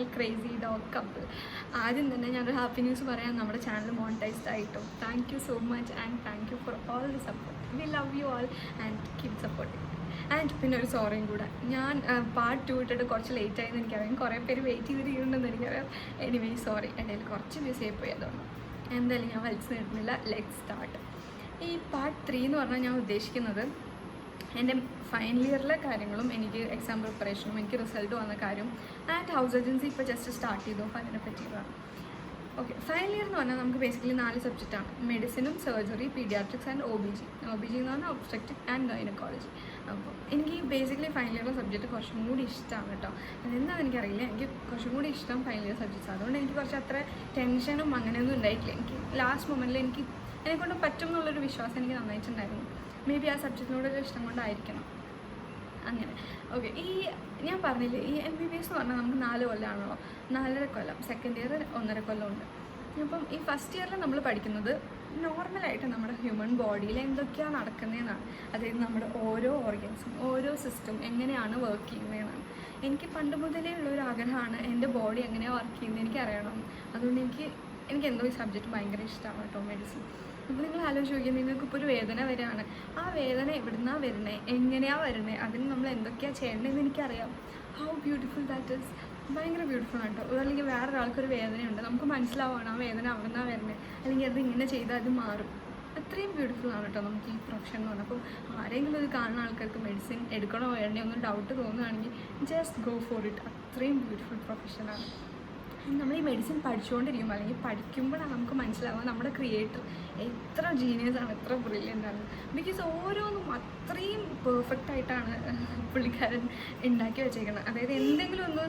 Channel crazy dog couple. ആദ്യം തന്നെ ഞാനൊരു ഹാപ്പി ന്യൂസ് പറയാം, നമ്മുടെ ചാനൽ മോണിറ്റൈസ്ഡ് ആയിട്ടും. Thank you so much and thank you for all the support. We love you all and keep supporting. And പിന്നെ ഒരു സോറിയും കൂടെ, ഞാൻ പാർട്ട് 2 ഇട്ടിട്ട് കുറച്ച് ലേറ്റ് ആയെന്ന് എനിക്കറിയാം, കുറേ പേര് വെയിറ്റ് ചെയ്തിരിക്കുന്നുണ്ടെന്ന് എനിക്കറിയാം. എനിവേ സോറി, ഇടയിൽ കുറച്ച് ബിസി ആയി പോയി. അതുകൊണ്ട് എന്തായാലും ഞാൻ വലിച്ചു നീട്ടുന്നില്ല, ലെറ്റ് സ്റ്റാർട്ട്. ഈ പാർട്ട് 3 എന്ന് പറഞ്ഞാൽ ഞാൻ ഉദ്ദേശിക്കുന്നത് എൻ്റെ ഫൈനൽ ഇയറിലെ കാര്യങ്ങളും എനിക്ക് എക്സാം പ്രിപ്പറേഷനും എനിക്ക് റിസൾട്ട് വന്ന കാര്യം ആൻഡ് ഹൗസ് ഏജൻസി ഇപ്പോൾ ജസ്റ്റ് സ്റ്റാർട്ട് ചെയ്തു, അപ്പോൾ അതിനെ പറ്റിയതാണ്. ഓക്കെ, ഫൈനൽ ഇയർ എന്ന് പറഞ്ഞാൽ നമുക്ക് ബേസിക്കലി 4 സബ്ജക്റ്റാണ്: മെഡിസിനും, surgery, paediatrics and O B G. എന്ന് പറഞ്ഞാൽ ഒബ്സ്ട്രക്റ്റിക് ആൻഡ് ഗൈനക്കോളജി. അപ്പോൾ എനിക്ക് ബേസിക്കലി ഫൈനൽ ഇയറിലെ സബ്ജക്റ്റ് കുറച്ചും കൂടി ഇഷ്ടമാണ് കേട്ടോ. അതെന്താണെന്ന് എനിക്കറിയില്ല, എനിക്ക് കുറച്ചും കൂടി ഇഷ്ടം ഫൈനൽ ഇയർ സബ്ജക്ട്സ്. അതുകൊണ്ട് എനിക്ക് കുറച്ച് അത്ര ടെൻഷനും അങ്ങനെയൊന്നും ഉണ്ടായിട്ടില്ല. എനിക്ക് ലാസ്റ്റ് മൊമെൻറ്റിൽ എന്നെക്കൊണ്ട് പറ്റും എന്നുള്ളൊരു വിശ്വാസം എനിക്ക് നന്നായിട്ടുണ്ടായിരുന്നു. മേ ബി ആ സബ്ജക്റ്റിനോടൊരു ഇഷ്ടം കൊണ്ടായിരിക്കണം അങ്ങനെ. ഓക്കെ, ഈ ഞാൻ പറഞ്ഞില്ലേ, ഈ MBBS എന്ന് പറഞ്ഞാൽ നമുക്ക് 4 കൊല്ലമാണല്ലോ, 4.5 കൊല്ലം. സെക്കൻഡ് ഇയർ 1.5 കൊല്ലം ഉണ്ട്. അപ്പം ഈ ഫസ്റ്റ് ഇയറിൽ നമ്മൾ പഠിക്കുന്നത് നോർമലായിട്ട് നമ്മുടെ ഹ്യൂമൻ ബോഡിയിൽ എന്തൊക്കെയാണ് നടക്കുന്നതെന്നാണ്. അതായത് നമ്മുടെ ഓരോ ഓർഗൻസും ഓരോ സിസ്റ്റം എങ്ങനെയാണ് വർക്ക് ചെയ്യുന്നതെന്നാണ്. എനിക്ക് പണ്ട് മുതലേ ഉള്ളൊരു ആഗ്രഹമാണ് എൻ്റെ ബോഡി എങ്ങനെയാണ് വർക്ക് ചെയ്യുന്നത് എനിക്കറിയണം. അതുകൊണ്ട് എനിക്ക് എന്തോ ഈ സബ്ജക്റ്റ് ഭയങ്കര ഇഷ്ടമാണ് കേട്ടോ, മെഡിസിൻ. അപ്പോൾ നിങ്ങൾ ആലോചിച്ച് നോക്കിയാൽ നിങ്ങൾക്കിപ്പോൾ ഒരു വേദന വരികയാണ്, ആ വേദന എവിടുന്നാണ് വരുന്നത്, എങ്ങനെയാണ് വരുന്നത്, അതിന് നമ്മൾ എന്തൊക്കെയാണ് ചെയ്യേണ്ടതെന്ന് എനിക്കറിയാം. How beautiful that is. ഭയങ്കര ബ്യൂട്ടിഫുൾ ആണ് കേട്ടോ. അല്ലെങ്കിൽ വേറൊരാൾക്കൊരു വേദനയുണ്ട്, നമുക്ക് മനസ്സിലാവുകയാണ് ആ വേദന അവിടുന്നാണ് വരുന്നത്, അല്ലെങ്കിൽ അത് ഇങ്ങനെ ചെയ്താൽ അത് മാറും. അത്രയും ബ്യൂട്ടിഫുൾ ആണ് കേട്ടോ നമുക്ക് ഈ പ്രൊഫഷൻ എന്ന് പറഞ്ഞാൽ. അപ്പോൾ ആരെങ്കിലും ഇത് കാണുന്ന ആൾക്കാർക്ക് മെഡിസിൻ എടുക്കണോ വേണ്ടയോ ഒന്നും ഡൗട്ട് തോന്നുകയാണെങ്കിൽ ജസ്റ്റ് ഗോ ഫോർ ഇറ്റ്. അത്രയും ബ്യൂട്ടിഫുൾ പ്രൊഫഷനാണ്. നമ്മൾ ഈ മെഡിസിൻ പഠിച്ചുകൊണ്ടിരിക്കുമ്പോൾ അല്ലെങ്കിൽ പഠിക്കുമ്പോഴാണ് നമുക്ക് മനസ്സിലാവുക നമ്മുടെ ക്രിയേറ്റർ എത്ര ജീനിയസാണ്, എത്ര ബ്രില്യൻ്റ് ആണ്. ബിക്കോസ് ഓരോന്നും അത്രയും പെർഫെക്റ്റ് ആയിട്ടാണ് പുള്ളിക്കാരൻ ഉണ്ടാക്കി വെച്ചേക്കുന്നത്. അതായത് എന്തെങ്കിലും ഒന്ന്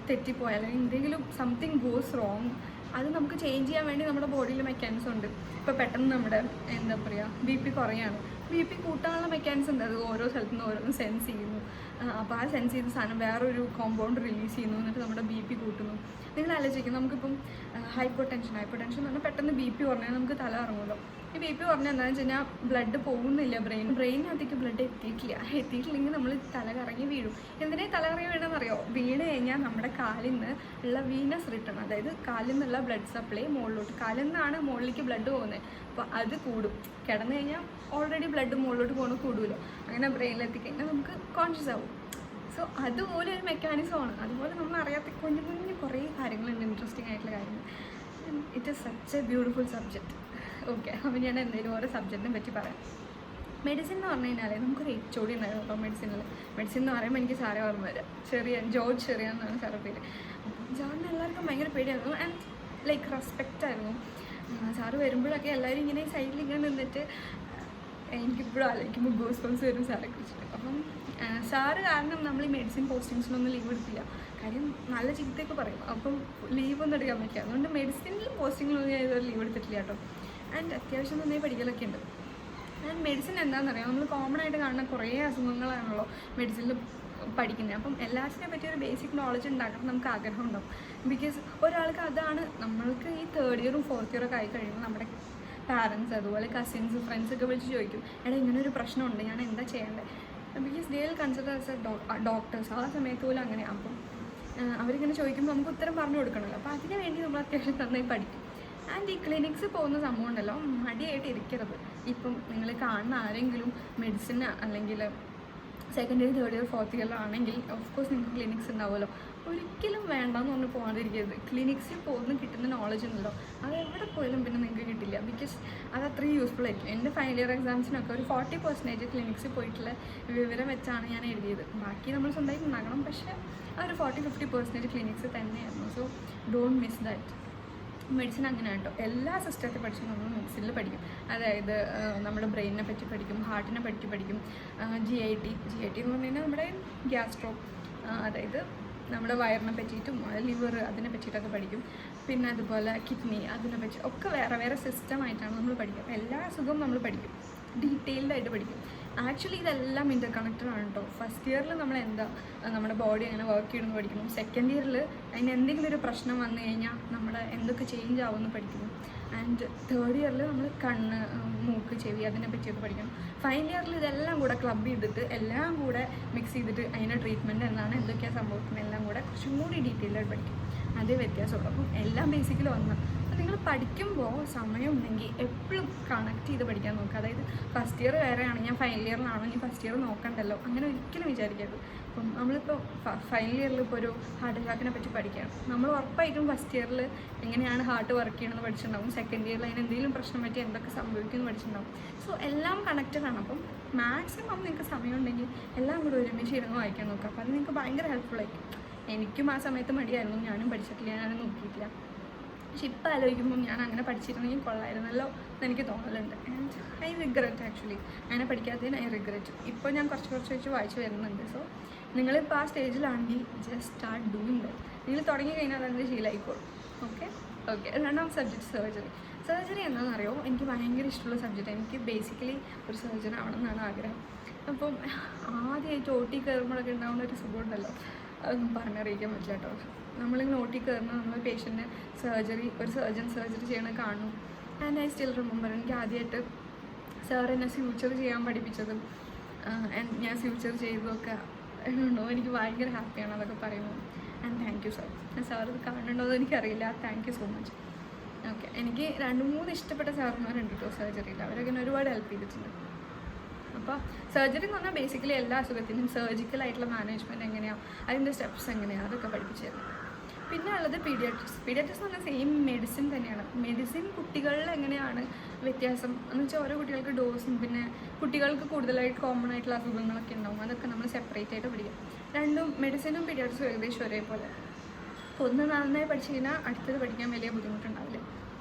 തെറ്റിപ്പോയാൽ അല്ലെങ്കിൽ എന്തെങ്കിലും സംതിങ് ഗോസ് റോങ്, അത് നമുക്ക് ചേഞ്ച് ചെയ്യാൻ വേണ്ടി നമ്മുടെ ബോഡിയിൽ മെക്കാനിസം ഉണ്ട്. ഇപ്പോൾ പെട്ടെന്ന് നമ്മുടെ എന്താ പറയുക BP കുറയാണ്, BP കൂട്ടാനുള്ള മെക്കാനിസം ഉണ്ട്. അത് ഓരോ സ്ഥലത്തു നിന്ന് ഓരോന്ന് സെൻസ് ചെയ്യുന്നു. അപ്പോൾ ആ സെൻസ് ചെയ്ത സാധനം വേറൊരു കോമ്പൗണ്ട് റിലീസ് ചെയ്യുന്നു, എന്നിട്ട് നമ്മുടെ BP കൂട്ടുന്നു. നിങ്ങൾ ആലോചിക്കും, നമുക്കിപ്പം ഹൈപ്പർ ടെൻഷൻ എന്ന് പറഞ്ഞാൽ പെട്ടെന്ന് BP കുറഞ്ഞാൽ നമുക്ക് തല ഇറങ്ങുമല്ലോ. ഈ BP കുറഞ്ഞാൽ എന്താണെന്ന് വെച്ച് കഴിഞ്ഞാൽ ബ്ലഡ് പോകുന്നില്ല, ബ്രെയിനകത്തേക്ക് ബ്ലഡ് എത്തിയിട്ടില്ലെങ്കിൽ നമ്മൾ തല കറങ്ങി വീഴും. എന്തിനാ തല കറങ്ങി വീണമെന്നറിയോ? വീണ് കഴിഞ്ഞാൽ നമ്മുടെ കാലിൽ നിന്ന് ഉള്ള വീനസ് റിട്ടേൺ, അതായത് കാലിൽ നിന്നുള്ള ബ്ലഡ് സപ്ലൈ മുകളിലോട്ട്, കാലിൽ നിന്നാണ് മുകളിലേക്ക് ബ്ലഡ് പോകുന്നത്. അപ്പോൾ അത് കൂടും. കിടന്നു കഴിഞ്ഞാൽ ഓൾറെഡി ബ്ലഡ് മുകളിലോട്ട് പോകുന്നത് കൂടുമല്ലോ. അങ്ങനെ ബ്രെയിനിലെത്തിക്കഴിഞ്ഞാൽ നമുക്ക് കോൺഷ്യസ് ആവും. സോ അതുപോലെ ഒരു മെക്കാനിസമാണ്. അതുപോലെ നമ്മൾ അറിയാത്ത കുഞ്ഞു കുഞ്ഞു കുറേ കാര്യങ്ങളുണ്ട്, ഇൻട്രസ്റ്റിംഗ് ആയിട്ടുള്ള കാര്യങ്ങൾ. It is such a beautiful subject. Okay, അപ്പോൾ ഞാൻ എന്തെങ്കിലും ഓരോ സബ്ജക്റ്റിനെ പറ്റി പറയാം. മെഡിസിൻ എന്ന് പറഞ്ഞു കഴിഞ്ഞാൽ നമുക്കൊരു HOD ഉണ്ടായിരുന്നു കേട്ടോ മെഡിസിൻ എന്ന് പറയുമ്പോൾ എനിക്ക് സാറേ ഓർമ്മ വരാം, ജോർജ് ചെറിയ എന്നാണ് സാറ് പേര്. ജോർജിന് എല്ലാവർക്കും ഭയങ്കര പേടിയായിരുന്നു ആൻഡ് ലൈക്ക് റെസ്പെക്റ്റ് ആയിരുന്നു. സാറ് വരുമ്പോഴൊക്കെ എല്ലാവരും ഇങ്ങനെ സൈഡിൽ ഇങ്ങനെ നിന്നിട്ട് എനിക്കിപ്പോഴും ആലോചിക്കുമ്പോൾ ഗൂസ് ബംസ് വരും സാറെ കുറിച്ചിട്ട്. അപ്പം സാറ് കാരണം നമ്മൾ ഈ മെഡിസിൻ പോസ്റ്റിങ്സിനൊന്നും ലീവ് എടുത്തില്ല. കാര്യം നല്ല ചീത്തയൊക്കെ പറയും, അപ്പം ലീവൊന്നും എടുക്കാൻ പറ്റില്ല. അതുകൊണ്ട് മെഡിസിനിൽ പോസ്റ്റിങ്ങിലൊന്നും ഞാൻ ഇതുവരെ ലീവ് എടുത്തിട്ടില്ല കേട്ടോ. ആൻഡ് അത്യാവശ്യം നന്നായി പഠിക്കലൊക്കെ ഉണ്ട്. ആൻഡ് മെഡിസിൻ എന്താണെന്നറിയാം, നമ്മൾ കോമൺ ആയിട്ട് കാണുന്ന കുറേ അസുഖങ്ങളാണല്ലോ മെഡിസിനിൽ പഠിക്കുന്നത്. അപ്പം എല്ലാത്തിനെ പറ്റി ഒരു ബേസിക് നോളജ് ഉണ്ടാക്കണം നമുക്ക് ആഗ്രഹം ഉണ്ടാവും. ബിക്കോസ് ഒരാൾക്ക് അതാണ്, നമ്മൾക്ക് ഈ 3rd ഇയറും 4th ഇയറൊക്കെ ആയി കഴിയുമ്പോൾ നമ്മുടെ പാരൻസ് അതുപോലെ കസിൻസ് ഫ്രണ്ട്സൊക്കെ വിളിച്ച് ചോദിക്കും, എടാ ഇങ്ങനൊരു പ്രശ്നമുണ്ട്, ഞാൻ എന്താ ചെയ്യേണ്ടത്? Because they will consider as A doctors. ആ സമയത്ത് പോലും അങ്ങനെ. അപ്പം അവരിങ്ങനെ ചോദിക്കുമ്പോൾ നമുക്ക് ഉത്തരം പറഞ്ഞു കൊടുക്കണമല്ലോ. അപ്പോൾ അതിന് വേണ്ടി നമ്മൾ അത്യാവശ്യം നന്നായി പഠിക്കും. ആൻഡ് ഈ ക്ലിനിക്സ് പോകുന്ന സംഭവം ഉണ്ടല്ലോ, മടിയായിട്ട് ഇരിക്കരുത്. ഇപ്പം നിങ്ങൾ കാണുന്ന ആരെങ്കിലും മെഡിസിൻ അല്ലെങ്കിൽ second year 3rd year 4th ഇയറിലാണെങ്കിൽ ഓഫ്കോഴ്സ് നിങ്ങൾക്ക് ക്ലിനിക്സ് ഉണ്ടാവുമല്ലോ. ഒരിക്കലും വേണ്ടെന്ന് പറഞ്ഞ് പോകാതിരിക്കരുത്. ക്ലിനിക്സിൽ പോകുന്ന കിട്ടുന്ന നോളജ് ഉണ്ടല്ലോ, അത് എവിടെ പോയാലും പിന്നെ നിങ്ങൾക്ക് കിട്ടില്ല. ബിക്കോസ് അത് അത്രയും യൂസ്ഫുൾ ആയിരിക്കും. എൻ്റെ ഫൈനൽ ഇയർ എക്സാംസിനൊക്കെ ഒരു 40% ക്ലിനിക്സിൽ പോയിട്ടുള്ള വിവരം വെച്ചാണ് ഞാൻ എഴുതിയത്. ബാക്കി നമ്മൾ സ്വന്തമായിട്ട് ഉണ്ടാക്കണം, പക്ഷേ ആ ഒരു 40-50% ക്ലിനിക്സ് തന്നെയായിരുന്നു. So don't miss that. Medicine അങ്ങനെ കേട്ടോ, എല്ലാ സിസ്റ്റത്തെ പഠിച്ചും നമ്മൾ മെഡിസിനിൽ പഠിക്കും. അതായത് നമ്മുടെ ബ്രെയിനിനെ പറ്റി പഠിക്കും, ഹാർട്ടിനെ പറ്റി പഠിക്കും, GIT എന്ന് പറഞ്ഞു കഴിഞ്ഞാൽ നമ്മുടെ ഗ്യാസ്ട്രോ, അതായത് നമ്മുടെ വയറിനെ പറ്റിയിട്ടും ലിവർ അതിനെ പറ്റിയിട്ടൊക്കെ പഠിക്കും. പിന്നെ അതുപോലെ കിഡ്നി അതിനെ പറ്റി ഒക്കെ വേറെ വേറെ സിസ്റ്റമായിട്ടാണ് നമ്മൾ പഠിക്കുക. അപ്പോൾ എല്ലാ അസുഖവും നമ്മൾ പഠിക്കും, ഡീറ്റെയിൽഡായിട്ട് പഠിക്കും. ആക്ച്വലി ഇതെല്ലാം ഇൻ്റർ കണക്റ്റഡ് ആണ് കേട്ടോ. ഫസ്റ്റ് ഇയറിൽ നമ്മൾ എന്താ നമ്മുടെ ബോഡി എങ്ങനെ വർക്ക് ചെയ്യണമെന്ന് പഠിക്കുന്നു. സെക്കൻഡ് ഇയറിൽ അതിന് എന്തെങ്കിലും ഒരു പ്രശ്നം വന്നു കഴിഞ്ഞാൽ നമ്മുടെ എന്തൊക്കെ ചേഞ്ച് ആവുമെന്ന് പഠിക്കുന്നു. ആൻഡ് 3rd ഇയറിൽ നമ്മൾ കണ്ണ്, മൂക്ക്, ചെവി അതിനെ പറ്റിയൊക്കെ പഠിക്കണം. ഫൈനൽ ഇയറിൽ ഇതെല്ലാം കൂടെ ക്ലബ് ചെയ്തിട്ട് എല്ലാം കൂടെ മിക്സ് ചെയ്തിട്ട് അതിൻ്റെ ട്രീറ്റ്മെൻറ്റ് എന്താണ്, എന്തൊക്കെയാണ് സംഭവിക്കുന്നത് എല്ലാം കൂടെ കുറച്ചും കൂടി ഡീറ്റെയിൽഡായിട്ട് പഠിക്കും. അതേ വ്യത്യാസമുള്ളൂ. അപ്പം എല്ലാം ബേസിക്കലി ഒന്ന്. അപ്പം നിങ്ങൾ പഠിക്കുമ്പോൾ സമയം ഉണ്ടെങ്കിൽ എപ്പോഴും കണക്ട് ചെയ്ത് പഠിക്കാൻ നോക്കുക. അതായത് ഫസ്റ്റ് ഇയർ വേറെയാണ്, ഞാൻ ഫൈനൽ ഇയറിലാണോ, ഇനി ഫസ്റ്റ് ഇയർ നോക്കണ്ടല്ലോ, അങ്ങനെ ഒരിക്കലും വിചാരിക്കരുത്. അപ്പം നമ്മളിപ്പോൾ ഫൈനൽ ഇയറിൽ ഇപ്പോൾ ഒരു ഹാർട്ട് അറ്റാക്കിനെ പറ്റി പഠിക്കുകയാണ്. നമ്മൾ ഉറപ്പായിട്ടും ഫസ്റ്റ് ഇയറിൽ എങ്ങനെയാണ് ഹാർട്ട് വർക്ക് ചെയ്യണമെന്ന് പഠിച്ചിട്ടുണ്ടാവും. സെക്കൻഡ് ഇയറിൽ അതിന് എന്തെങ്കിലും പ്രശ്നം പറ്റി എന്തൊക്കെ സംഭവിക്കുമെന്ന് പഠിച്ചിട്ടുണ്ടാവും. സോ എല്ലാം കണക്റ്റഡാണ്. അപ്പം മാക്സിമം നിങ്ങൾക്ക് സമയം ഉണ്ടെങ്കിൽ എല്ലാം കൂടെ ഒരുമിച്ച് ഇരുന്ന് വായിക്കാൻ നോക്കുക. അപ്പോൾ അത് നിങ്ങൾക്ക് ഭയങ്കര ഹെൽപ്ഫുൾ ആയിരിക്കും. എനിക്കും ആ സമയത്ത് മടിയായിരുന്നു, ഞാനും പഠിച്ചിട്ടില്ല, ഞാനും നോക്കിയിട്ടില്ല. പക്ഷെ ഇപ്പോൾ ആലോചിക്കുമ്പോൾ ഞാൻ അങ്ങനെ പഠിച്ചിരുന്നെങ്കിൽ കൊള്ളായിരുന്നല്ലോ എന്ന് എനിക്ക് തോന്നലുണ്ട്. ആൻഡ് ഐ റിഗ്രറ്റ് ആക്ച്വലി, അങ്ങനെ പഠിക്കാത്തതിന് ഐ റിഗ്രറ്റ്. ഇപ്പോൾ ഞാൻ കുറച്ച് വെച്ച് വായിച്ച് വരുന്നുണ്ട്. സോ നിങ്ങളിപ്പോൾ ആ സ്റ്റേജിലാണെങ്കിൽ ജസ്റ്റ് സ്റ്റാർട്ട് ഡൂയിങ് ദാറ്റ്. നിങ്ങൾ തുടങ്ങി കഴിഞ്ഞാൽ അതിൻ്റെ ശീലമായിക്കോളും. ഓക്കെ. രണ്ടാം സബ്ജക്റ്റ് സർജറി. സർജറി എന്താണെന്നറിയോ, എനിക്ക് ഭയങ്കര ഇഷ്ടമുള്ള സബ്ജക്റ്റ്. എനിക്ക് ബേസിക്കലി ഒരു സർജൻ ആവണമെന്നാണ് ആഗ്രഹം. അപ്പം ആദ്യമായിട്ട് OT കയറുമ്പോഴൊക്കെ ഉണ്ടാകുന്ന ഒരു സുഖം ഉണ്ടല്ലോ, അതൊന്നും പറഞ്ഞറിയിക്കാൻ പറ്റില്ല കേട്ടോ. നമ്മളിങ്ങനെ OT കയറുമ്പോൾ നമ്മൾ പേഷ്യൻറ്റിന് ഒരു സർജൻ സർജറി ചെയ്യണ കാണും. ആൻഡ് ഐ സ്റ്റിൽ റിമെമ്പർ, എനിക്ക് ആദ്യമായിട്ട് സാർ എന്നെ ഫ്യൂച്ചർ ചെയ്യാൻ പഠിപ്പിച്ചതും ഞാൻ ഫ്യൂച്ചർ ചെയ്തതൊക്കെ ഉണ്ടോ, എനിക്ക് ഭയങ്കര ഹാപ്പിയാണ് അതൊക്കെ പറയുന്നത്. And thank you sir. Sir ഇത് കാണുന്നുണ്ടോ എന്ന് എനിക്കറിയില്ല. Thank you so much. Okay. എനിക്ക് 2-3 ഇഷ്ടപ്പെട്ട സാറന്മാരുണ്ട് കേട്ടോ സർജറിയിൽ. അവരൊക്കെ എന്നെ ഒരുപാട് ഹെൽപ്പ് ചെയ്തിട്ടുണ്ട്. അപ്പോൾ സർജറി എന്ന് പറഞ്ഞാൽ ബേസിക്കലി എല്ലാ അസുഖത്തിനും സർജിക്കലായിട്ടുള്ള മാനേജ്മെൻറ്റ് എങ്ങനെയാണ്, അതിൻ്റെ സ്റ്റെപ്സ് എങ്ങനെയാണ്, അതൊക്കെ പഠിപ്പിച്ചു തരുന്നത്. പിന്നെ ഉള്ളത് പീഡിയാട്രിക്സ്. പീഡിയാട്രിക്സ് എന്ന് പറഞ്ഞാൽ സെയിം മെഡിസിൻ തന്നെയാണ്. മെഡിസിൻ കുട്ടികളിൽ എങ്ങനെയാണ് വ്യത്യാസം എന്ന് വെച്ചാൽ ഓരോ കുട്ടികൾക്ക് ഡോസും പിന്നെ കുട്ടികൾക്ക് കൂടുതലായിട്ട് കോമൺ ആയിട്ടുള്ള അസുഖങ്ങളൊക്കെ ഉണ്ടാവും. അതൊക്കെ നമ്മൾ സെപ്പറേറ്റ് ആയിട്ട് പഠിക്കും. രണ്ടും മെഡിസിനും പീഡിയാട്രിക്സും ഏകദേശം ഒരേപോലെ. ഒന്ന് നന്നായി പഠിച്ചു കഴിഞ്ഞാൽ അടുത്തത് പഠിക്കാൻ വലിയ ബുദ്ധിമുട്ടുണ്ടാവില്ല.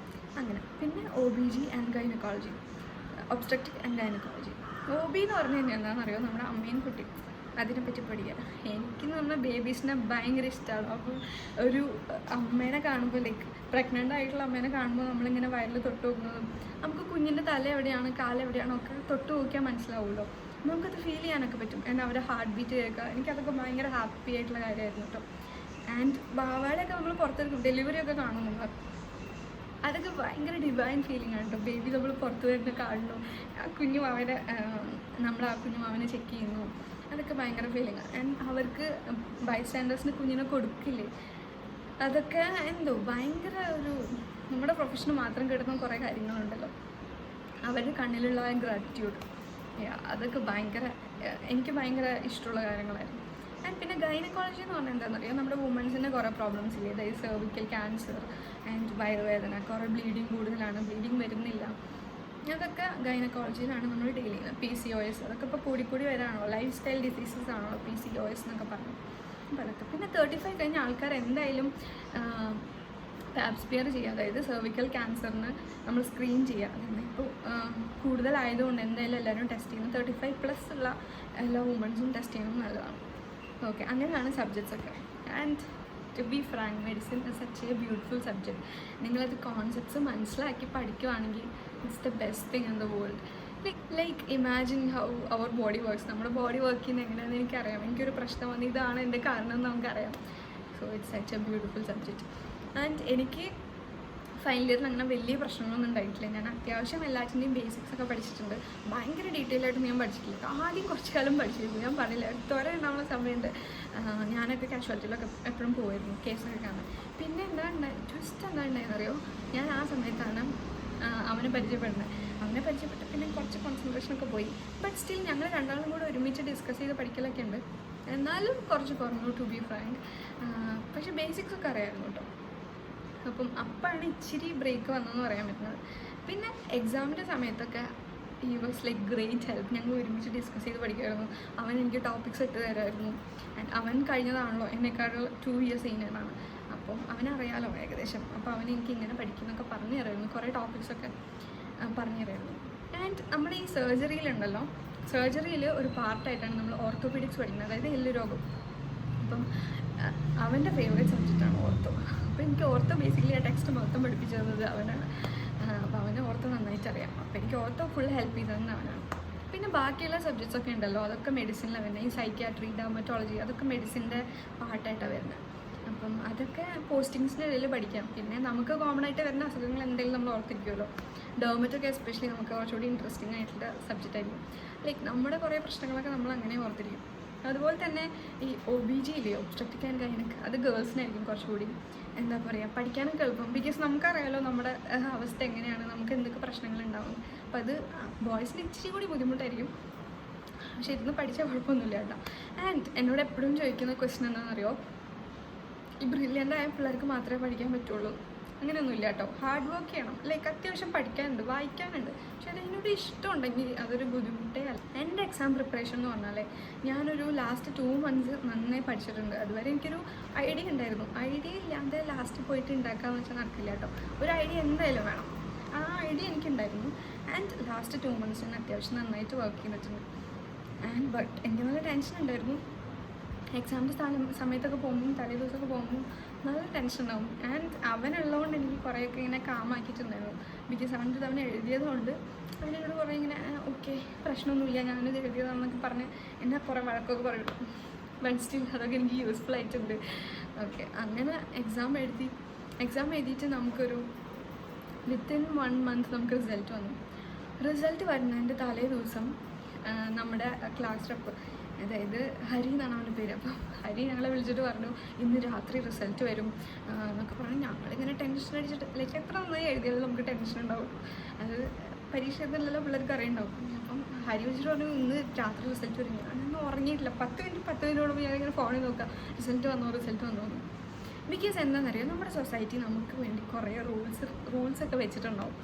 അങ്ങനെ. പിന്നെ OBG and gynaecology, obstetric and gynaecology. OB എന്ന് പറഞ്ഞു കഴിഞ്ഞാൽ എന്താണെന്നറിയോ, നമ്മുടെ അമ്മയും കുട്ടി, അതിനെപ്പറ്റി പഠിക്കുക. എനിക്കെന്ന് പറഞ്ഞാൽ ബേബീസിനെ ഭയങ്കര ഇഷ്ടമാണ്. അപ്പോൾ ഒരു അമ്മേനെ കാണുമ്പോൾ ലൈക്ക് പ്രഗ്നൻ്റ് ആയിട്ടുള്ള അമ്മേനെ കാണുമ്പോൾ നമ്മളിങ്ങനെ വയറിൽ തൊട്ട് നോക്കുന്നതും നമുക്ക് കുഞ്ഞിൻ്റെ തല എവിടെയാണ് കാലെവിടെയാണോ ഒക്കെ തൊട്ട് നോക്കിയാൽ മനസ്സിലാവുമല്ലോ. നമുക്കത് ഫീൽ ചെയ്യാനൊക്കെ പറ്റും. ആൻഡ് അവരുടെ ഹാർട്ട് ബീറ്റ് കേൾക്കുക, എനിക്കതൊക്കെ ഭയങ്കര ഹാപ്പി ആയിട്ടുള്ള കാര്യമായിരുന്നു കേട്ടോ. ആൻഡ് ബാവാടെയൊക്കെ നമ്മൾ പുറത്തെടുക്കും, ഡെലിവറിയൊക്കെ കാണുന്നു, അതൊക്കെ ഭയങ്കര ഡിവൈൻ ഫീലിംഗ് ആണ് കേട്ടോ. ബേബി നമ്മൾ പുറത്ത് വരുന്ന കാണുന്നു, ആ കുഞ്ഞു മാവനെ നമ്മൾ ആ കുഞ്ഞു മാവനെ ചെക്ക് ചെയ്യുന്നു, അതൊക്കെ ഭയങ്കര ഫീലിംഗാണ്. ആൻഡ് അവർക്ക് ബൈസ്റ്റാൻഡേഴ്സിന് കുഞ്ഞിനെ കൊടുക്കില്ലേ, അതൊക്കെ എന്തോ ഭയങ്കര ഒരു നമ്മുടെ പ്രൊഫഷന് മാത്രം കിട്ടുന്ന കുറേ കാര്യങ്ങളുണ്ടല്ലോ, അവരുടെ കണ്ണിലുള്ള ഗ്രാറ്റിറ്റ്യൂഡ്, അതൊക്കെ എനിക്ക് ഭയങ്കര ഇഷ്ടമുള്ള കാര്യങ്ങളായിരുന്നു. ആൻഡ് പിന്നെ ഗൈനക്കോളജി എന്ന് പറഞ്ഞാൽ എന്താണെന്നറിയാം, നമ്മുടെ വുമൻസിൻ്റെ കുറേ പ്രോബ്ലംസ് ഇല്ലേ, അതായത് സെർവിക്കൽ ക്യാൻസർ ആൻഡ് വയറുവേദന, കുറേ ബ്ലീഡിങ് കൂടുതലാണ്, ബ്ലീഡിങ് വരുന്നില്ല, അതൊക്കെ ഗൈനക്കോളജിയിലാണ് നമ്മൾ ഡീൽ ചെയ്യുന്നത്. PCOS അതൊക്കെ ഇപ്പോൾ കൂടിക്കൂടി വരാണല്ലോ, ലൈഫ് സ്റ്റൈൽ ഡിസീസസ് ആണല്ലോ PCOS എന്നൊക്കെ പറഞ്ഞു. അപ്പോൾ അതൊക്കെ പിന്നെ 35 കഴിഞ്ഞ ആൾക്കാർ എന്തായാലും പാപ്സ്മിയർ ചെയ്യുക, അതായത് സെർവിക്കൽ ക്യാൻസറിന് നമ്മൾ സ്ക്രീൻ ചെയ്യുക. ഇപ്പോൾ കൂടുതലായതുകൊണ്ട് എന്തായാലും എല്ലാവരും ടെസ്റ്റ് ചെയ്യുന്നത്. 35+ ഉള്ള എല്ലാ വുമൻസും ടെസ്റ്റ് ചെയ്യുന്നത് നല്ലതാണ്. ഓക്കെ. അങ്ങനെയാണ് സബ്ജക്ട്സ് ഒക്കെ. And to be frank, medicine is such a beautiful subject. നിങ്ങളത് കോൺസെപ്റ്റ്സ് മനസ്സിലാക്കി പഠിക്കുവാണെങ്കിൽ it's the best thing in the world. Like imagine how our body works. നമ്മുടെ ബോഡി വർക്ക് ചെയ്യുന്നത് എങ്ങനെയാണെന്ന് എനിക്കറിയാം. എനിക്കൊരു പ്രശ്നം വന്ന് ഇതാണ് എൻ്റെ കാരണം എന്ന് നമുക്കറിയാം. So it's such a beautiful subject. And എനിക്ക് ഫൈനൽ ഇയറിൽ അങ്ങനെ വലിയ പ്രശ്നങ്ങളൊന്നും ഉണ്ടായിട്ടില്ല. ഞാൻ അത്യാവശ്യം എല്ലാറ്റിൻ്റെയും ബേസിക്സ് ഒക്കെ പഠിച്ചിട്ടുണ്ട്. ഭയങ്കര ഡീറ്റെയിൽ ആയിട്ട് ഞാൻ പഠിച്ചിട്ടില്ല. ആദ്യം കുറച്ച് കാലം പഠിച്ചിരുന്നു, ഞാൻ പറഞ്ഞില്ല, തോരെ ഉണ്ടാവുന്ന സമയമുണ്ട്. ഞാനൊക്കെ കാഷ്വാലിറ്റിയിലൊക്കെ എപ്പോഴും പോയിരുന്നു കേസൊക്കെ കാണാൻ. പിന്നെ ട്വിസ്റ്റ് എന്താ ഉണ്ടായെന്നറിയോ, ഞാൻ ആ സമയത്താണ് അവനെ പരിചയപ്പെടുന്നത്. അവനെ പരിചയപ്പെട്ട് പിന്നെ കുറച്ച് കോൺസെൻട്രേഷനൊക്കെ പോയി. ബട്ട് സ്റ്റിൽ ഞങ്ങൾ രണ്ടാളും കൂടെ ഒരുമിച്ച് ഡിസ്കസ് ചെയ്ത് പഠിക്കലൊക്കെ ഉണ്ട്. എന്നാലും കുറച്ച് കുറഞ്ഞു ടു ബി ഫ്രാങ്ക്. പക്ഷേ ബേസിക്സ് ഒക്കെ അറിയാമായിരുന്നു കേട്ടോ. അപ്പം അപ്പോഴാണ് ഇച്ചിരി ബ്രേക്ക് വന്നതെന്ന് പറയാൻ പറ്റുന്നത്. പിന്നെ എക്സാമിൻ്റെ സമയത്തൊക്കെ he was like great help. ഞങ്ങൾ ഒരുമിച്ച് ഡിസ്കസ് ചെയ്ത് പഠിക്കുമായിരുന്നു. അവൻ എനിക്ക് ടോപ്പിക്സ് ഇട്ട് തരുമായിരുന്നു. ആൻഡ് അവൻ കഴിഞ്ഞതാണല്ലോ, എന്നെക്കാളും 2 years സീനിയറാണ്. അപ്പം അവനറിയാലോ ഏകദേശം. അപ്പോൾ അവൻ എനിക്ക് ഇങ്ങനെ പഠിക്കുന്നൊക്കെ പറഞ്ഞു തരുമായിരുന്നു, കുറേ ടോപ്പിക്സൊക്കെ പറഞ്ഞു തരുമായിരുന്നു. ആൻഡ് നമ്മുടെ ഈ സർജറിയിലുണ്ടല്ലോ, സർജറിയിൽ ഒരു പാർട്ടായിട്ടാണ് നമ്മൾ ഓർത്തോപീഡിക്സ് പഠിക്കുന്നത്, അതായത് എല്ല് രോഗം. അപ്പം അവൻ്റെ ഫേവറേറ്റ് സബ്ജക്റ്റാണ് ഓർത്തോ. അപ്പോൾ എനിക്ക് ഓർത്തോ ബേസിക്കലി ആ ടെക്സ്റ്റ് മൊത്തം പഠിപ്പിച്ചു തന്നത് അവനാണ്. അപ്പോൾ അവനെ ഓർത്തോ നന്നായിട്ട് അറിയാം. അപ്പോൾ എനിക്ക് ഓർത്തോ ഫുൾ ഹെൽപ്പ് ചെയ്തതെന്ന് അവനാണ്. പിന്നെ ബാക്കിയുള്ള സബ്ജക്ട്സ് ഒക്കെ ഉണ്ടല്ലോ, അതൊക്കെ മെഡിസിനിലാണ് വരുന്നത്. ഈ സൈക്യാട്രി, ഡെർമറ്റോളജി, അതൊക്കെ മെഡിസിൻ്റെ പാർട്ടായിട്ടാണ് വരുന്നത്. അപ്പം അതൊക്കെ പോസ്റ്റിങ്സിൻ്റെ ഇടയിൽ പഠിക്കാം. പിന്നെ നമുക്ക് കോമൺ ആയിട്ട് വരുന്ന അസുഖങ്ങൾ എന്തെങ്കിലും നമ്മൾ ഓർത്തിരിക്കുമല്ലോ. ഡെർമറ്റൊക്കെ എസ്പെഷ്യലി നമുക്ക് കുറച്ചുകൂടി ഇൻട്രസ്റ്റിംഗ് ആയിട്ടുള്ള സബ്ജക്റ്റ് ആയിരിക്കും. ലൈക്ക് നമ്മുടെ കുറേ പ്രശ്നങ്ങളൊക്കെ നമ്മൾ അങ്ങനെ ഓർത്തിരിക്കും. അതുപോലെ തന്നെ ഈ OBG ഇല്ലേ, ഒബ്സ്ട്രക്റ്റിക് ആൻഡ് ഗൈനക്, അത് ഗേൾസിനായിരിക്കും കുറച്ചുകൂടി. എന്താ പറയുക, പഠിക്കാനൊക്കെ എളുപ്പം. ബിക്കോസ് നമുക്കറിയാലോ നമ്മുടെ അവസ്ഥ എങ്ങനെയാണ്, നമുക്ക് എന്തൊക്കെ പ്രശ്നങ്ങളുണ്ടാവും. അപ്പോൾ അത് ബോയ്സിന് ഇച്ചിരി കൂടി ബുദ്ധിമുട്ടായിരിക്കും, പക്ഷെ ഇരുന്ന് പഠിച്ചാൽ കുഴപ്പമൊന്നുമില്ല കേട്ടോ. ആൻഡ് എന്നോട് എപ്പോഴും ചോദിക്കുന്ന ക്വസ്റ്റ്യൻ എന്താണെന്നറിയോ, ഈ ബ്രില്യൻ്റ് ആയ പിള്ളേർക്ക് മാത്രമേ പഠിക്കാൻ പറ്റുള്ളൂ. അങ്ങനെയൊന്നുമില്ല കേട്ടോ. ഹാർഡ് വർക്ക് ചെയ്യണം. ലൈക്ക് അത്യാവശ്യം പഠിക്കാനുണ്ട്, വായിക്കാനുണ്ട്, പക്ഷെ അതിനോട് ഇഷ്ടമുണ്ടെങ്കിൽ അതൊരു ബുദ്ധിമുട്ടേ അല്ല. എൻ്റെ എക്സാം പ്രിപ്പറേഷൻ എന്ന് പറഞ്ഞാൽ ഞാനൊരു ലാസ്റ്റ് 2 months നന്നായി പഠിച്ചിട്ടുണ്ട്. അതുവരെ എനിക്കൊരു ഐഡിയ ഉണ്ടായിരുന്നു. ഐഡിയ ഇല്ലാതെ ലാസ്റ്റ് പോയിട്ട് ഉണ്ടാക്കാമെന്ന് വെച്ചാൽ നടക്കില്ല കേട്ടോ. ഒരു ഐഡിയ എന്തായാലും വേണം. ആ ഐഡിയ എനിക്കുണ്ടായിരുന്നു. ആൻഡ് ലാസ്റ്റ് 2 months ഞാൻ അത്യാവശ്യം നന്നായിട്ട് വർക്ക് ചെയ്തിട്ടുണ്ട്. ആൻഡ് ബട്ട് എനിക്ക് നല്ല ടെൻഷൻ ഉണ്ടായിരുന്നു. എക്സാമിൻ്റെ സമയത്തൊക്കെ പോകുമ്പോൾ, തലേ ദിവസമൊക്കെ പോകുമ്പോൾ നല്ല ടെൻഷൻ ഉണ്ടാവും. ആൻഡ് അവനുള്ളതുകൊണ്ട് എനിക്ക് കുറേയൊക്കെ ഇങ്ങനെ കാമാക്കിയിട്ടുണ്ടായിരുന്നു. ബിക്കോസ് അവൻ എഴുതിയതുകൊണ്ട് അവനോട് കുറേ ഇങ്ങനെ ഓക്കെ പ്രശ്നമൊന്നുമില്ല, ഞാനിത് എഴുതിയതാണെന്നൊക്കെ പറഞ്ഞ് എന്നെ കുറേ വഴക്കൊക്കെ പറയും. ബട്ട് സ്റ്റിൽ അതൊക്കെ എനിക്ക് യൂസ്ഫുൾ ആയിട്ടുണ്ട്. ഓക്കെ, അങ്ങനെ എക്സാം എഴുതിയിട്ട് നമുക്കൊരു വിത്തിൻ 1 month നമുക്ക് റിസൾട്ട് വന്നു. റിസൾട്ട് വരുന്നതിൻ്റെ തലേ ദിവസം നമ്മുടെ ക്ലാസ് റെപ്പ്, അതായത് ഹരി എന്നാണ് അവൻ്റെ പേര്. അപ്പം ഹരി ഞങ്ങളെ വിളിച്ചിട്ട് പറഞ്ഞു ഇന്ന് രാത്രി റിസൾട്ട് വരും എന്നൊക്കെ പറഞ്ഞു. ഞങ്ങളിങ്ങനെ ടെൻഷൻ അടിച്ചിട്ട് ലൈക്ക് എത്ര നന്നായി എഴുതിയാലും നമുക്ക് ടെൻഷൻ ഉണ്ടാവും. അത് പരീക്ഷ എഴുതുന്നല്ലോ പിള്ളേർക്ക് അറിയുണ്ടാവും. അപ്പം ഹരി വിളിച്ചിട്ട് പറഞ്ഞു ഇന്ന് രാത്രി റിസൾട്ട് വരും. ഞാനൊന്നും ഉറങ്ങിയിട്ടില്ല. 10 മിനിറ്റ് ഞാനിങ്ങനെ ഫോണിൽ നോക്കാം റിസൾട്ട് വന്നു. ബിക്കോസ് എന്താണെന്നറിയാം, നമ്മുടെ സൊസൈറ്റി നമുക്ക് വേണ്ടി കുറേ റൂൾസൊക്കെ വെച്ചിട്ടുണ്ടാവും.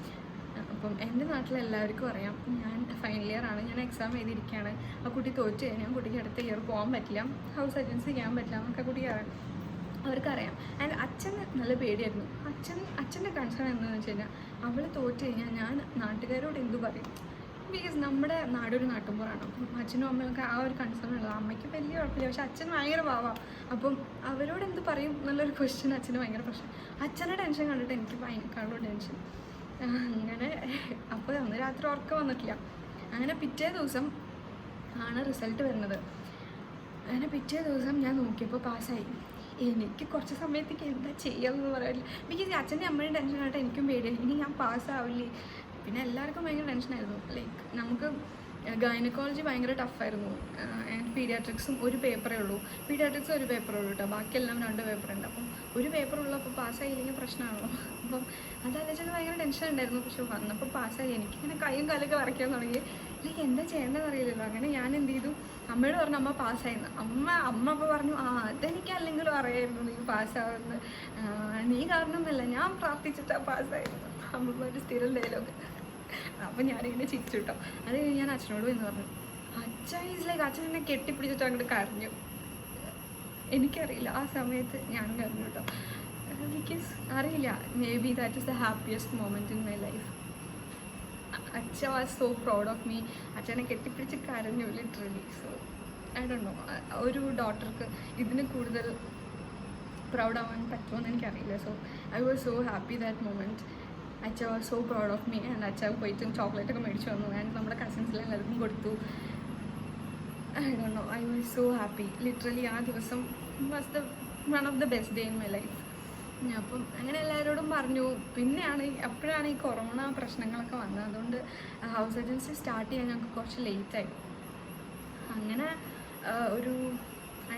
അപ്പം എൻ്റെ നാട്ടിലെല്ലാവർക്കും അറിയാം ഞാൻ ഫൈനൽ ഇയർ ആണ്, ഞാൻ എക്സാം എഴുതിയിരിക്കുകയാണ്. ആ കുട്ടി തോറ്റ് കഴിഞ്ഞാൽ കുട്ടിക്ക് അടുത്ത ഇയർ പോകാൻ പറ്റില്ല, ഹൗസ് ഏജൻസി ചെയ്യാൻ പറ്റില്ല എന്നൊക്കെ കുട്ടിക്ക് അറിയാം, അവർക്കറിയാം. ആൻഡ് അച്ഛന് നല്ല പേടിയായിരുന്നു. അച്ഛൻ്റെ കൺസേൺ എന്താണെന്ന് വെച്ച് കഴിഞ്ഞാൽ അവൾ തോറ്റ് കഴിഞ്ഞാൽ ഞാൻ നാട്ടുകാരോട് എന്തു പറയും. ബിക്കോസ് നമ്മുടെ നാടൊരു നാട്ടുമ്പുറമാണ്. അപ്പം അച്ഛനും അമ്മയൊക്കെ ആ ഒരു കൺസേൺ ഉള്ളത്. അമ്മയ്ക്ക് വലിയ കുഴപ്പമില്ല, പക്ഷെ അച്ഛൻ ഭയങ്കര പാവാം. അപ്പം അവരോട് എന്ത് പറയും എന്നുള്ളൊരു ക്വസ്റ്റ്യൻ അച്ഛന് ഭയങ്കര പ്രശ്നം. അച്ഛൻ്റെ ടെൻഷൻ കണ്ടിട്ട് എനിക്ക് ഭയങ്കര ടെൻഷൻ. അങ്ങനെ അപ്പോൾ അന്ന് രാത്രി ഉറക്കം വന്നിട്ടില്ല. അങ്ങനെ പിറ്റേ ദിവസം ആണ് റിസൾട്ട് വരുന്നത്. അങ്ങനെ പിറ്റേ ദിവസം ഞാൻ നോക്കിയപ്പോൾ പാസ്സായി. എനിക്ക് കുറച്ച് സമയത്തേക്ക് എന്താ ചെയ്യാമെന്ന് പറയാനില്ല. ബിക്കോസ് അച്ഛൻ്റെ അമ്മയുടെ ടെൻഷനായിട്ട് എനിക്കും പേടിയായി, ഇനി ഞാൻ പാസ്സാവില്ലേ. പിന്നെ എല്ലാവർക്കും ഭയങ്കര ടെൻഷനായിരുന്നു. ലൈക്ക് നമുക്ക് ഗൈനക്കോളജി ഭയങ്കര ടഫായിരുന്നു. ആൻഡ് പീഡിയാട്രിക്സും ഒരു പേപ്പറേ ഉള്ളൂ. പീഡിയാട്രിക്സും ഒരു പേപ്പറേ ഉള്ളൂ കേട്ടോ, ബാക്കിയെല്ലാം 2 പേപ്പറുണ്ട്. അപ്പം ഒരു പേപ്പറുള്ളപ്പോൾ പാസ്സായില്ലെങ്കിൽ പ്രശ്നമാണല്ലോ. അപ്പം അതാലോചിച്ചത് ഭയങ്കര ടെൻഷൻ ഉണ്ടായിരുന്നു. പക്ഷെ വന്നപ്പോൾ പാസ്സായി. എനിക്കിങ്ങനെ കൈയും കാലൊക്കെ വരയ്ക്കാൻ തുടങ്ങി. ലൈക്ക് എന്താ ചെയ്യേണ്ടതെന്ന് അറിയില്ലല്ലോ. അങ്ങനെ ഞാൻ എന്ത് ചെയ്തു, അമ്മയോട് പറഞ്ഞു അമ്മ പാസ്സായിരുന്നു. അമ്മ അപ്പോൾ പറഞ്ഞു അതെനിക്ക് അല്ലെങ്കിലും അറിയായിരുന്നു നീ പാസ്സാവുന്നത്, നീ കാരണമൊന്നുമല്ല, ഞാൻ പ്രാർത്ഥിച്ചിട്ടാണ് പാസ്സായിരുന്നു. അമ്മ ഒരു സ്ഥിരം ഡയലോഗ്. അപ്പം ഞാനിങ്ങനെ ചിരിച്ചു കേട്ടോ. അത് കഴിഞ്ഞ് ഞാൻ അച്ഛനോട് എന്ന് പറഞ്ഞു. അച്ഛൻ എന്നെ കെട്ടിപ്പിടിച്ചിട്ട് അങ്ങോട്ട് കരഞ്ഞു. എനിക്കറിയില്ല, ആ സമയത്ത് ഞാനും കരഞ്ഞു കേട്ടോ. ബിക്കോസ് അറിയില്ല, maybe that is the happiest moment in my life. അച്ഛൻ was so proud of me. അച്ഛനെ കെട്ടിപ്പിടിച്ച് കരഞ്ഞു literally. So I don't know, ഒരു ഡോട്ടർക്ക് ഇതിന് കൂടുതൽ പ്രൗഡ് ആവാൻ പറ്റുമെന്ന് എനിക്കറിയില്ല. So I was so happy that moment. അച്ഛ was so proud of me. And അച്ഛ പോയിട്ട് ചോക്ലേറ്റൊക്കെ മേടിച്ചു വന്നു. ആൻഡ് നമ്മുടെ കസിൻസിലെല്ലാം എല്ലാവർക്കും കൊടുത്തു. I don't no, I was so happy. Literally ആ ദിവസം was one of the best day in my life. അപ്പം അങ്ങനെ എല്ലാവരോടും പറഞ്ഞു. പിന്നെയാണ് അപ്പോഴാണ് ഈ കൊറോണ പ്രശ്നങ്ങളൊക്കെ വന്നത്. അതുകൊണ്ട് ഹൗസ് ഏജൻസി സ്റ്റാർട്ട് ചെയ്യാൻ ഞങ്ങൾക്ക് കുറച്ച് ലേറ്റായി. അങ്ങനെ ഒരു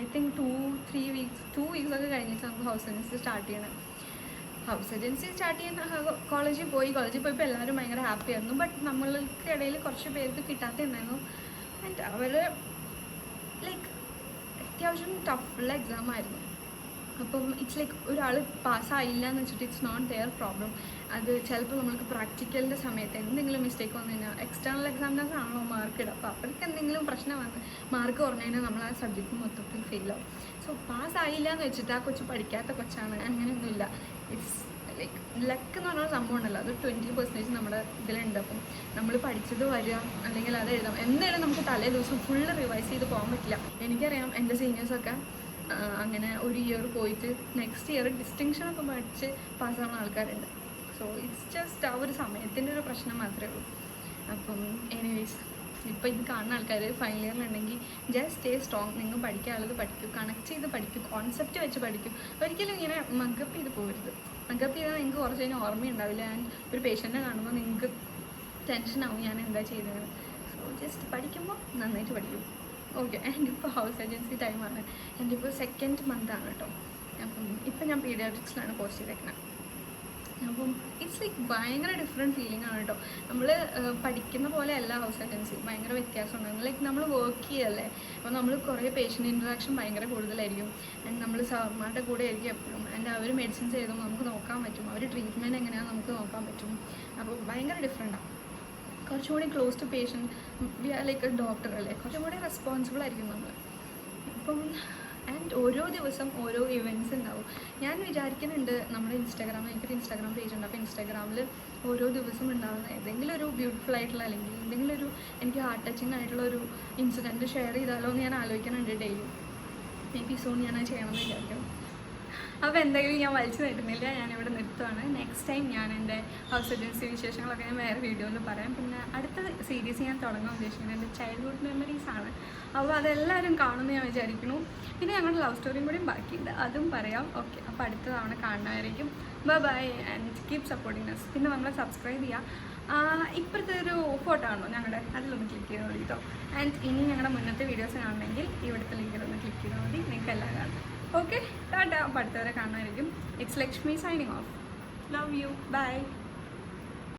ഐ തിങ്ക് 2 weeks ഒക്കെ കഴിഞ്ഞിട്ട് നമുക്ക് ഹൗസ് ഏജൻസി സ്റ്റാർട്ട് ചെയ്യണം. ഹൗസ് ഏജൻസി സ്റ്റാർട്ട് ചെയ്യുന്ന കോളേജിൽ പോയപ്പോൾ എല്ലാവരും ഭയങ്കര ഹാപ്പി ആയിരുന്നു. ബട്ട് നമ്മൾക്കിടയിൽ കുറച്ച് പേർക്ക് കിട്ടാത്തുണ്ടായിരുന്നു. ആൻഡ് അവർ ലൈക്ക് അത്യാവശ്യം ടഫുള്ള എക്സാം ആയിരുന്നു. അപ്പം ഇറ്റ്സ് ലൈക്ക് ഒരാൾ പാസ്സായില്ല എന്ന് വെച്ചിട്ട് ഇറ്റ്സ് നോട്ട് ദെയർ പ്രോബ്ലം. അത് ചിലപ്പോൾ നമ്മൾക്ക് പ്രാക്ടിക്കലിൻ്റെ സമയത്ത് എന്തെങ്കിലും മിസ്റ്റേക്ക് വന്നു കഴിഞ്ഞാൽ എക്സ്റ്റേണൽ എക്സാമിനൊക്കെ ആണല്ലോ മാർക്ക് ഇടുക. അപ്പോൾ അവർക്ക് എന്തെങ്കിലും പ്രശ്നം വന്ന് മാർക്ക് കുറഞ്ഞു കഴിഞ്ഞാൽ നമ്മൾ ആ സബ്ജക്റ്റ് മൊത്തത്തിൽ ഫെയിലാവും. സോ പാസ്സായില്ല എന്ന് വെച്ചിട്ട് ആ കൊച്ചു പഠിക്കാത്ത കൊച്ചാണ് അങ്ങനെയൊന്നുമില്ല. ഇറ്റ്സ് ലൈക്ക് ലക്ക് എന്ന് പറഞ്ഞ സംഭവം ഉണ്ടല്ലോ, അത് 20% നമ്മുടെ ഇതിലുണ്ട്. അപ്പം നമ്മൾ പഠിച്ചത് വരിക അല്ലെങ്കിൽ അത് എഴുതാം. എന്തായാലും നമുക്ക് തലേ ദിവസം ഫുള്ള് റിവൈസ് ചെയ്ത് പോകാൻ പറ്റില്ല. എനിക്കറിയാം എൻ്റെ സീനിയേഴ്സൊക്കെ അങ്ങനെ ഒരു ഇയർ പോയിട്ട് നെക്സ്റ്റ് ഇയർ ഡിസ്റ്റിങ്ഷനൊക്കെ പഠിച്ച് പാസ്സാവുന്ന ആൾക്കാരുണ്ട്. സോ ഇറ്റ്സ് ജസ്റ്റ് ആ ഒരു സമയത്തിൻ്റെ ഒരു പ്രശ്നം മാത്രമേ ഉള്ളൂ. അപ്പം എനിവേസ് ഇപ്പോൾ ഇത് കാണുന്ന ആൾക്കാർ ഫൈനൽ ഇയറിലുണ്ടെങ്കിൽ ജസ്റ്റ് സ്റ്റേ സ്ട്രോങ്. നിങ്ങൾ പഠിക്കാനുള്ളത് പഠിക്കും, കണക്ട് ചെയ്ത് പഠിക്കും, കോൺസെപ്റ്റ് വെച്ച് പഠിക്കും. ഒരിക്കലും ഇങ്ങനെ മഗപ്പ് ചെയ്ത് പോകരുത്. മഗപ്പ് ചെയ്താൽ നിങ്ങൾക്ക് കുറച്ച് കഴിഞ്ഞാൽ ഓർമ്മയുണ്ടാവില്ല. ആൻഡ് ഒരു പേഷ്യൻറ്റിനെ കാണുമ്പോൾ നിങ്ങൾക്ക് ടെൻഷനാവും ഞാൻ എന്താ ചെയ്തത്. സോ ജസ്റ്റ് പഠിക്കുമ്പോൾ നന്നായിട്ട് പഠിക്കും. ഓക്കെ. ആൻഡ് ഇപ്പോൾ ഹൗസ് ഏജൻസി ടൈമാണ്. എൻ്റെ ഇപ്പോൾ 2nd month ആണ് കേട്ടോ. അപ്പം ഇപ്പം ഞാൻ പീഡിയാട്രിക്സിലാണ് പോസ്റ്റ് ചെയ്തേക്കുന്നത്. അപ്പം ഇറ്റ്സ് ലൈക്ക് ഭയങ്കര ഡിഫറെൻറ്റ് ഫീലിംഗ് ആണ് കേട്ടോ. നമ്മൾ പഠിക്കുന്ന പോലെ അല്ല ഹൗസ് സർജൻസി, ഭയങ്കര വ്യത്യാസമുണ്ടാകും. ലൈക്ക് നമ്മൾ വർക്ക് ചെയ്യല്ലേ, അപ്പോൾ നമ്മൾ കുറേ പേഷ്യൻ്റ് ഇൻട്രാക്ഷൻ ഭയങ്കര കൂടുതലായിരിക്കും. ആൻഡ് നമ്മൾ സാർമാരുടെ കൂടെ ആയിരിക്കും എപ്പോഴും. ആൻഡ് അവർ മെഡിസിൻസ് ചെയ്തും നമുക്ക് നോക്കാൻ പറ്റും, അവർ ട്രീറ്റ്മെൻറ്റ് എങ്ങനെയാണെന്ന് നമുക്ക് നോക്കാൻ പറ്റും. അപ്പോൾ ഭയങ്കര ഡിഫറെൻറ്റാണ്. കുറച്ചും കൂടി close to patient, we are like a doctor അല്ലേ, കുറച്ചും കൂടി റെസ്പോൺസിബിൾ ആയിരിക്കും നമ്മൾ. ഇപ്പം ആൻഡ് ഓരോ ദിവസം ഓരോ ഇവൻറ്റ്സ് ഉണ്ടാവും. ഞാൻ വിചാരിക്കുന്നുണ്ട് നമ്മുടെ ഇൻസ്റ്റാഗ്രാമിൽ, എനിക്കൊരു ഇൻസ്റ്റാഗ്രാം പേജ് ഉണ്ട്, അപ്പോൾ ഇൻസ്റ്റാഗ്രാമിൽ ഓരോ ദിവസം ഉണ്ടാകുന്ന ഏതെങ്കിലും ഒരു ബ്യൂട്ടിഫുൾ ആയിട്ടുള്ള അല്ലെങ്കിൽ എന്തെങ്കിലും ഒരു എനിക്ക് ഹാർട്ട് ടച്ചിങ് ആയിട്ടുള്ള ഒരു ഇൻസിഡൻറ്റ് ഷെയർ ചെയ്താലോ എന്ന് ഞാൻ ആലോചിക്കുന്നുണ്ട് ഡെയിലി. മേ ബി സൂൺ ഞാൻ അത് ചെയ്യണമെന്ന് വിചാരിക്കുന്നു. അപ്പോൾ എന്തായാലും ഞാൻ വലിച്ചു നീട്ടുന്നില്ല, ഞാനിവിടെ നിർത്തുവാണ്. നെക്സ്റ്റ് ടൈം ഞാൻ എൻ്റെ ഹൗസ് സർജൻസി വിശേഷങ്ങളൊക്കെ ഞാൻ വേറെ വീഡിയോയിൽ പറയാം. പിന്നെ അടുത്ത സീരീസ് ഞാൻ തുടങ്ങാൻ ഉദ്ദേശിക്കുന്നത് എൻ്റെ ചൈൽഡ്ഹുഡ് മെമ്മറീസാണ്. അപ്പോൾ അതെല്ലാവരും കാണുമെന്ന് ഞാൻ വിചാരിക്കുന്നു. പിന്നെ ഞങ്ങളുടെ ലവ് സ്റ്റോറിയും കൂടിയും ബാക്കിയുണ്ട്, അതും പറയാം. ഓക്കെ, അപ്പോൾ അടുത്ത തവണ കാണുന്നവരായിരിക്കും. Bye and keep supporting us. പിന്നെ നമ്മളെ സബ്സ്ക്രൈബ് ചെയ്യുക. ഇപ്പോഴത്തെ ഒരു ഫോട്ടോ ആണോ ഞങ്ങളുടെ, അതിലൊന്ന് ക്ലിക്ക് ചെയ്താൽ മതി കേട്ടോ. ആൻഡ് ഇനി ഞങ്ങളുടെ മുന്നത്തെ വീഡിയോസ് കാണണമെങ്കിൽ ഇവിടുത്തെ ലിങ്കിലൊന്ന് ക്ലിക്ക് ചെയ്താൽ മതി, നിങ്ങൾക്ക് എല്ലാം കാണാം. Okay, tata. അപ്പോൾ അടുത്തവരെ കാണുമായിരിക്കും. It's Lakshmi signing off. Love you. By.